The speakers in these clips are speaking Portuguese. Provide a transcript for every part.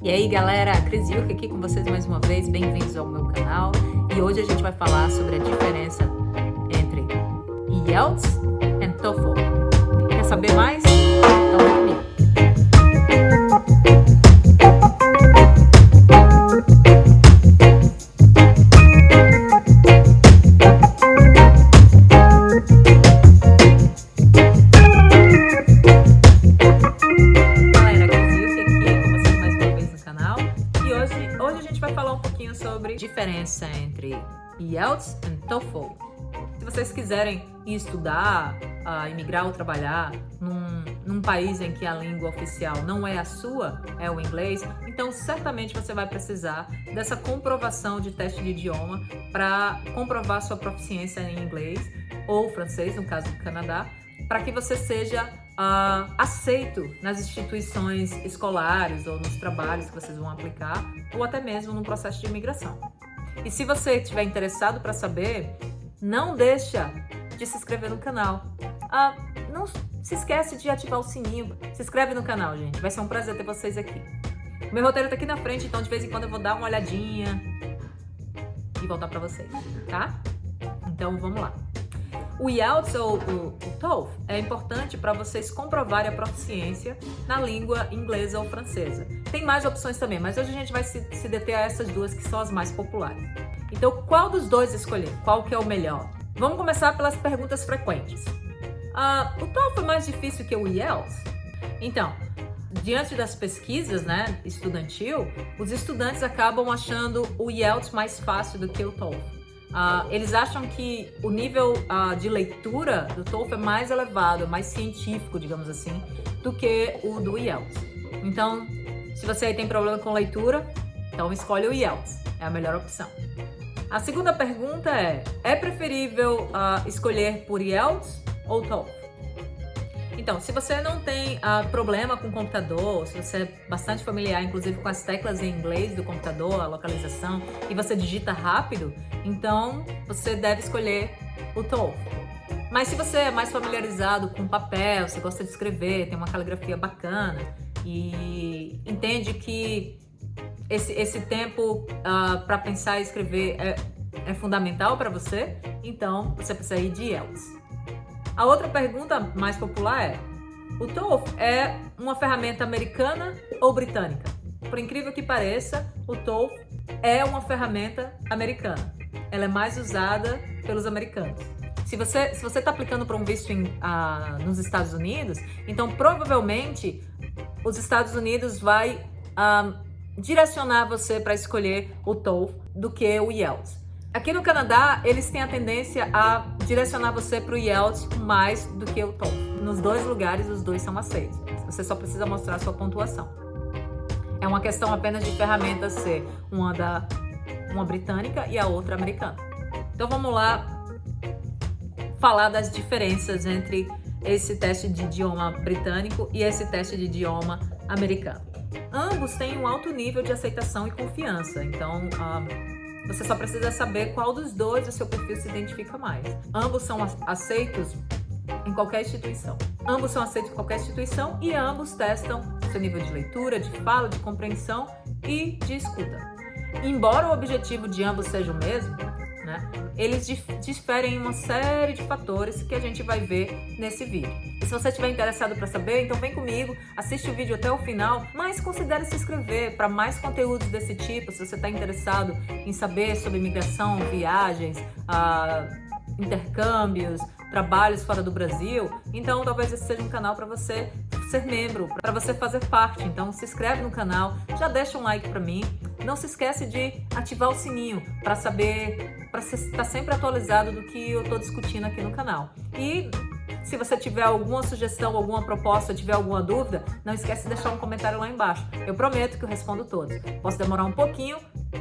E aí galera, Cris Yuki aqui com vocês mais uma vez, bem-vindos ao meu canal. E hoje a gente vai falar sobre a diferença entre IELTS e TOEFL. Quer saber mais? Então vem comigo. Sobre diferença entre IELTS e TOEFL. Se vocês quiserem estudar, imigrar ou trabalhar num país em que a língua oficial não é a sua, é o inglês, então certamente você vai precisar dessa comprovação de teste de idioma para comprovar sua proficiência em inglês ou francês, no caso do Canadá, para que você seja aceito nas instituições escolares ou nos trabalhos que vocês vão aplicar ou até mesmo no processo de imigração. E se você estiver interessado para saber, não deixa de se inscrever no canal. Não se esquece de ativar o sininho. Se inscreve no canal, gente. Vai ser um prazer ter vocês aqui. O meu roteiro tá aqui na frente, então de vez em quando eu vou dar uma olhadinha e voltar para vocês, tá? Então vamos lá. O IELTS ou o TOEFL é importante para vocês comprovarem a proficiência na língua inglesa ou francesa. Tem mais opções também, mas hoje a gente vai se deter a essas duas que são as mais populares. Então, qual dos dois escolher? Qual que é o melhor? Vamos começar pelas perguntas frequentes. O TOEFL é mais difícil que o IELTS? Então, diante das pesquisas, estudantil, os estudantes acabam achando o IELTS mais fácil do que o TOEFL. Eles acham que o nível de leitura do TOEFL é mais elevado, mais científico, digamos assim, do que o do IELTS. Então, se você aí tem problema com leitura, então escolhe o IELTS, é a melhor opção. A segunda pergunta é preferível escolher por IELTS ou TOEFL? Então, se você não tem problema com o computador, se você é bastante familiar, inclusive com as teclas em inglês do computador, a localização, e você digita rápido, então você deve escolher o TOEFL. Mas se você é mais familiarizado com papel, você gosta de escrever, tem uma caligrafia bacana e entende que esse tempo para pensar e escrever é fundamental para você, então você precisa ir de IELTS. A outra pergunta mais popular é: o TOEFL é uma ferramenta americana ou britânica? Por incrível que pareça, o TOEFL é uma ferramenta americana. Ela é mais usada pelos americanos. Se você está aplicando para um visto nos Estados Unidos, então provavelmente os Estados Unidos vai direcionar você para escolher o TOEFL do que o IELTS. Aqui no Canadá, eles têm a tendência a direcionar você para o IELTS mais do que o TOEFL. Nos dois lugares, os dois são aceitos. Você só precisa mostrar a sua pontuação. É uma questão apenas de ferramentas ser uma britânica e a outra americana. Então vamos lá falar das diferenças entre esse teste de idioma britânico e esse teste de idioma americano. Ambos têm um alto nível de aceitação e confiança, então você só precisa saber qual dos dois o seu perfil se identifica mais. Ambos são aceitos em qualquer instituição. Ambos são aceitos em qualquer instituição e ambos testam seu nível de leitura, de fala, de compreensão e de escuta. Embora o objetivo de ambos seja o mesmo, eles diferem em uma série de fatores que a gente vai ver nesse vídeo. E se você estiver interessado para saber, então vem comigo, assiste o vídeo até o final, mas considere se inscrever para mais conteúdos desse tipo, se você está interessado em saber sobre imigração, viagens, intercâmbios, trabalhos fora do Brasil, então talvez esse seja um canal para você ser membro, para você fazer parte. Então se inscreve no canal, já deixa um like para mim, não se esquece de ativar o sininho para saber, para estar sempre atualizado do que eu estou discutindo aqui no canal. E se você tiver alguma sugestão, alguma proposta, tiver alguma dúvida, não esquece de deixar um comentário lá embaixo. Eu prometo que eu respondo todos. Posso demorar um pouquinho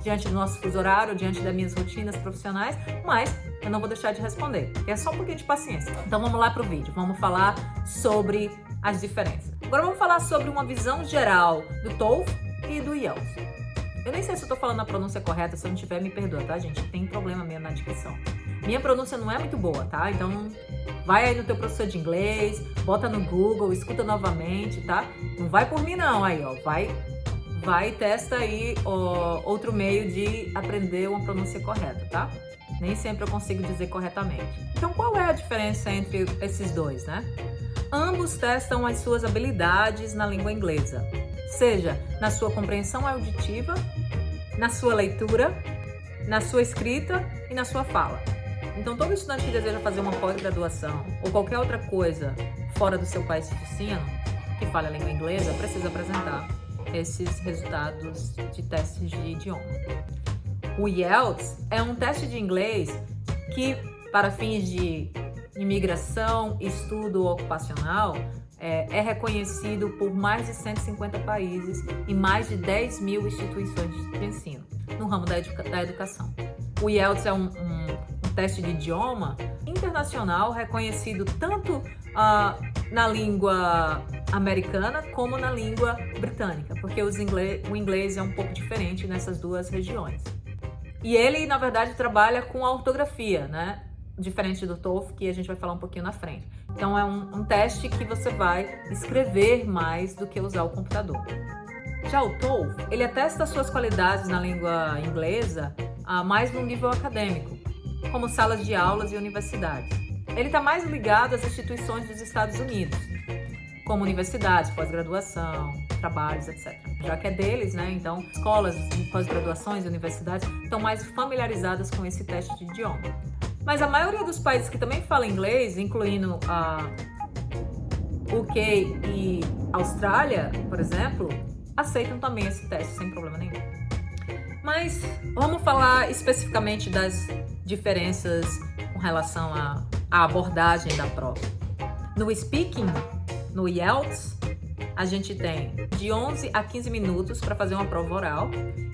diante do nosso fuso horário, diante das minhas rotinas profissionais, mas eu não vou deixar de responder. É só um pouquinho de paciência. Então vamos lá pro vídeo. Vamos falar sobre as diferenças. Agora vamos falar sobre uma visão geral do TOEFL e do IELTS. Eu nem sei se eu tô falando a pronúncia correta, se eu não tiver, me perdoa, tá, gente? Tem problema mesmo na dicção. Minha pronúncia não é muito boa, tá? Então vai aí no teu professor de inglês, bota no Google, escuta novamente, tá? Não vai por mim não, aí ó, vai vai e testa aí outro meio de aprender uma pronúncia correta, tá? Nem sempre eu consigo dizer corretamente. Então, qual é a diferença entre esses dois, né? Ambos testam as suas habilidades na língua inglesa, seja na sua compreensão auditiva, na sua leitura, na sua escrita e na sua fala. Então, todo estudante que deseja fazer uma pós-graduação ou qualquer outra coisa fora do seu país de ensino, que fala a língua inglesa, precisa apresentar esses resultados de testes de idioma. O IELTS é um teste de inglês que, para fins de imigração, estudo ocupacional, é reconhecido por mais de 150 países e mais de 10 mil instituições de ensino no ramo da educação. O IELTS é um teste de idioma internacional reconhecido tanto na língua americana como na língua britânica, porque o inglês é um pouco diferente nessas duas regiões. E ele, na verdade, trabalha com a ortografia, né? Diferente do TOEFL, que a gente vai falar um pouquinho na frente. Então, é um teste que você vai escrever mais do que usar o computador. Já o TOEFL, ele atesta suas qualidades na língua inglesa mais no nível acadêmico, como salas de aulas e universidades. Ele está mais ligado às instituições dos Estados Unidos, como universidades, pós-graduação, trabalhos, etc. Já que é deles, né? Então, escolas de pós-graduações e universidades estão mais familiarizadas com esse teste de idioma. Mas a maioria dos países que também falam inglês, incluindo a UK e Austrália, por exemplo, aceitam também esse teste sem problema nenhum. Mas vamos falar especificamente das diferenças com relação à abordagem da prova. No speaking, no IELTS, a gente tem de 11 a 15 minutos para fazer uma prova oral,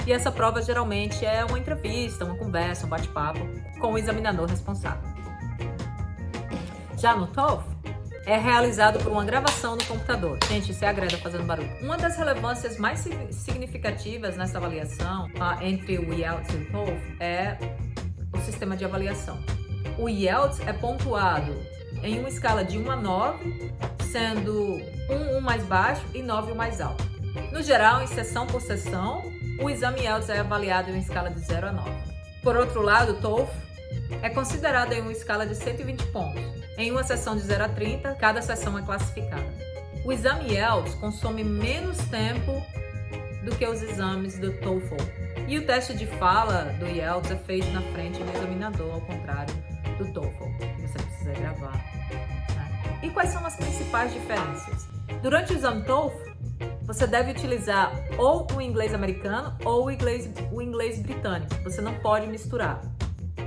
e essa prova geralmente é uma entrevista, uma conversa, um bate-papo com o examinador responsável. Já no TOEFL, é realizado por uma gravação no computador. Gente, isso é a Greta fazendo barulho. Uma das relevâncias mais significativas nessa avaliação entre o IELTS e o TOEFL é o sistema de avaliação. O IELTS é pontuado em uma escala de 1 a 9, sendo 1 o mais baixo e 9 o mais alto. No geral, em sessão por sessão, o exame IELTS é avaliado em uma escala de 0 a 9. Por outro lado, o TOEFL é considerado em uma escala de 120 pontos. Em uma sessão de 0 a 30, cada sessão é classificada. O exame IELTS consome menos tempo do que os exames do TOEFL. E o teste de fala do IELTS é feito na frente do examinador, ao contrário do TOEFL, que você precisa gravar. Né? E quais são as principais diferenças? Durante o exame TOEFL, você deve utilizar ou o inglês americano ou o inglês britânico. Você não pode misturar.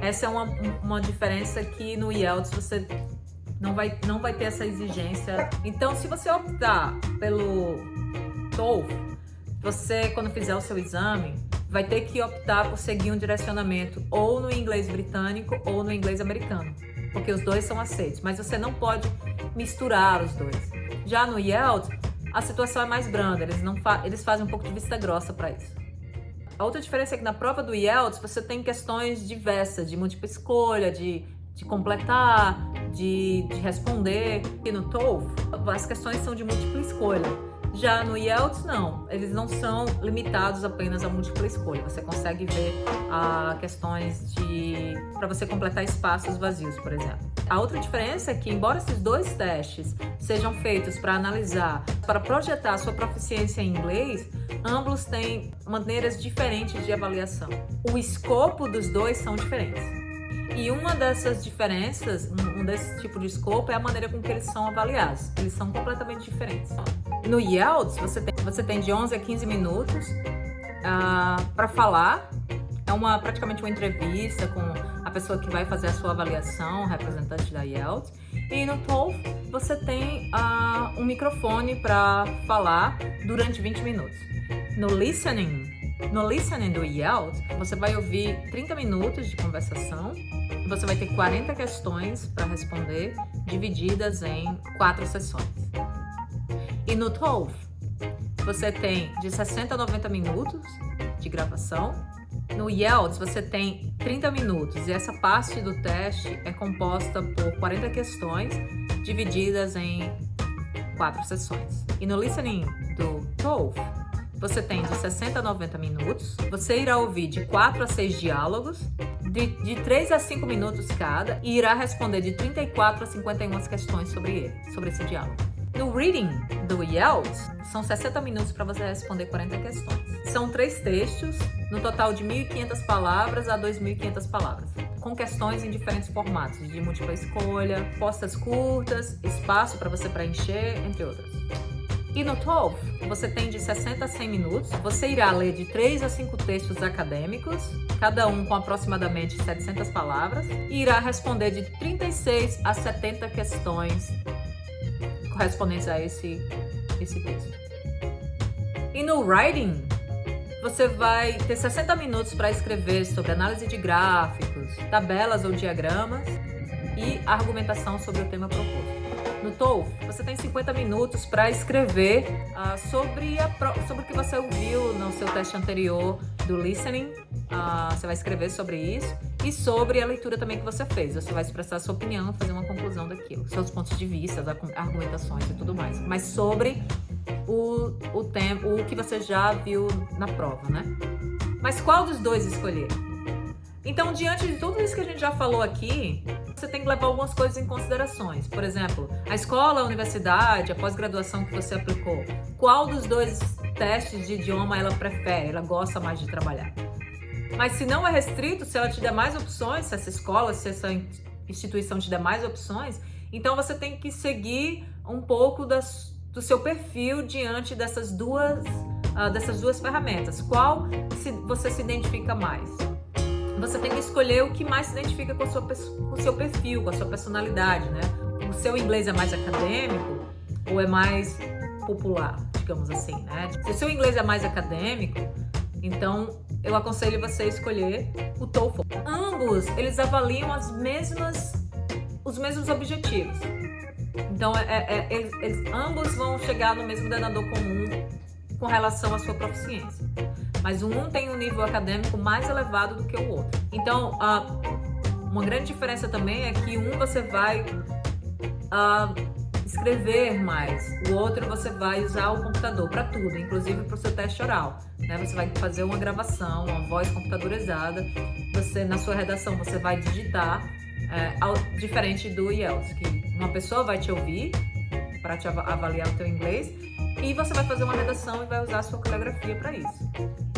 Essa é uma diferença que no IELTS você não vai ter essa exigência. Então, se você optar pelo TOEFL, você, quando fizer o seu exame, vai ter que optar por seguir um direcionamento ou no inglês britânico ou no inglês americano, porque os dois são aceitos, mas você não pode misturar os dois. Já no IELTS, a situação é mais branda, eles fazem um pouco de vista grossa para isso. A outra diferença é que na prova do IELTS você tem questões diversas, de múltipla escolha, de completar, de responder. E no TOEFL, as questões são de múltipla escolha. Já no IELTS, não. Eles não são limitados apenas a múltipla escolha. Você consegue ver questões para você completar espaços vazios, por exemplo. A outra diferença é que, embora esses dois testes sejam feitos para analisar, para projetar a sua proficiência em inglês, ambos têm maneiras diferentes de avaliação. O escopo dos dois são diferentes. E uma dessas diferenças, desse tipo de escopo, é a maneira com que eles são avaliados. Eles são completamente diferentes. No IELTS, você tem de 11 a 15 minutos para falar. É praticamente uma entrevista com a pessoa que vai fazer a sua avaliação, representante da IELTS. E no TOEFL, você tem um microfone para falar durante 20 minutos. No listening do IELTS, você vai ouvir 30 minutos de conversação. Você vai ter 40 questões para responder, divididas em 4 sessões. E no TOEFL, você tem de 60 a 90 minutos de gravação. No IELTS, você tem 30 minutos e essa parte do teste é composta por 40 questões, divididas em 4 sessões. E no listening do TOEFL, você tem de 60 a 90 minutos. Você irá ouvir de 4 a 6 diálogos, de 3 a 5 minutos cada, e irá responder de 34 a 51 questões sobre esse diálogo. No reading do IELTS, são 60 minutos para você responder 40 questões. São 3 textos, no total de 1.500 palavras a 2.500 palavras, com questões em diferentes formatos, de múltipla escolha, respostas curtas, espaço para você preencher, entre outras. E no TOEFL, você tem de 60 a 100 minutos. Você irá ler de 3 a 5 textos acadêmicos, cada um com aproximadamente 700 palavras, e irá responder de 36 a 70 questões correspondentes a esse texto. E no writing, você vai ter 60 minutos para escrever sobre análise de gráficos, tabelas ou diagramas e argumentação sobre o tema proposto. No TOEFL, você tem 50 minutos para escrever sobre o que você ouviu no seu teste anterior do listening. Você vai escrever sobre isso e sobre a leitura também que você fez. Você vai expressar a sua opinião, fazer uma conclusão daquilo, seus pontos de vista, argumentações e tudo mais. Mas sobre o que você já viu na prova, né? Mas qual dos dois escolher? Então, diante de tudo isso que a gente já falou aqui, você tem que levar algumas coisas em considerações. Por exemplo, a escola, a universidade, a pós-graduação que você aplicou. Qual dos dois testes de idioma ela prefere, ela gosta mais de trabalhar? Mas se não é restrito, se ela te der mais opções, se essa escola, se essa instituição te der mais opções, então você tem que seguir um pouco do seu perfil diante dessas duas ferramentas. Qual você se identifica mais? Você tem que escolher o que mais se identifica com o seu perfil, com a sua personalidade, né? O seu inglês é mais acadêmico ou é mais popular, digamos assim, né? Se o seu inglês é mais acadêmico, então eu aconselho você a escolher o TOEFL. Ambos, eles avaliam os mesmos objetivos. Então, ambos vão chegar no mesmo denominador comum com relação à sua proficiência. Mas um tem um nível acadêmico mais elevado do que o outro. Então, uma grande diferença também é que você vai escrever mais, o outro você vai usar o computador para tudo, inclusive para o seu teste oral, né? Você vai fazer uma gravação, uma voz computadorizada, na sua redação você vai digitar, diferente do IELTS, que uma pessoa vai te ouvir para te avaliar o teu inglês e você vai fazer uma redação e vai usar a sua coreografia para isso.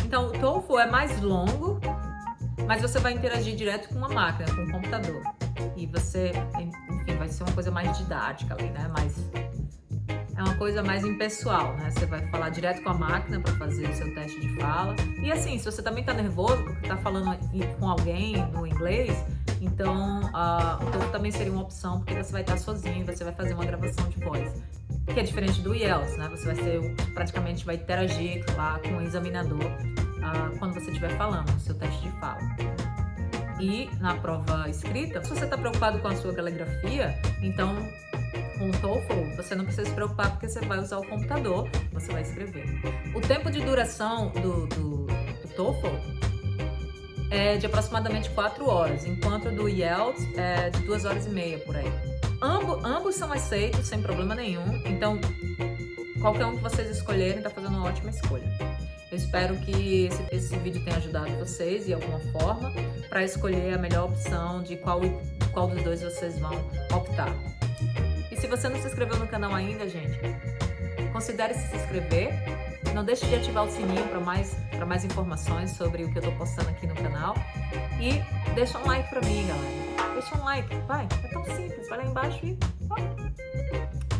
Então, o TOEFL é mais longo, mas você vai interagir direto com uma máquina, com um computador. E você, enfim, vai ser uma coisa mais didática ali, né? É uma coisa mais impessoal, né? Você vai falar direto com a máquina para fazer o seu teste de fala. E assim, se você também tá nervoso porque tá falando com alguém no inglês, então o TOEFL também seria uma opção, porque você vai estar sozinho, você vai fazer uma gravação de voz. Que é diferente do IELTS, né? Você praticamente vai interagir lá com o examinador quando você estiver falando no seu teste de fala. E na prova escrita, se você está preocupado com a sua caligrafia, então com o TOEFL você não precisa se preocupar porque você vai usar o computador, você vai escrever. O tempo de duração do TOEFL é de aproximadamente 4 horas, enquanto o do IELTS é de 2 horas e meia por aí. Ambos são aceitos sem problema nenhum, então qualquer um que vocês escolherem está fazendo uma ótima escolha. Eu espero que esse vídeo tenha ajudado vocês de alguma forma para escolher a melhor opção de qual dos dois vocês vão optar. E se você não se inscreveu no canal ainda, gente, considere se inscrever. Não deixe de ativar o sininho para mais informações sobre o que eu estou postando aqui no canal. E deixa um like para mim, galera. Deixa um like, vai. É tão simples. Vai lá embaixo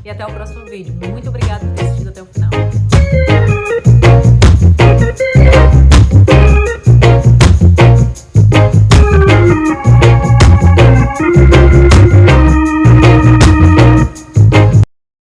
e até o próximo vídeo. Muito obrigada por ter assistido até o final.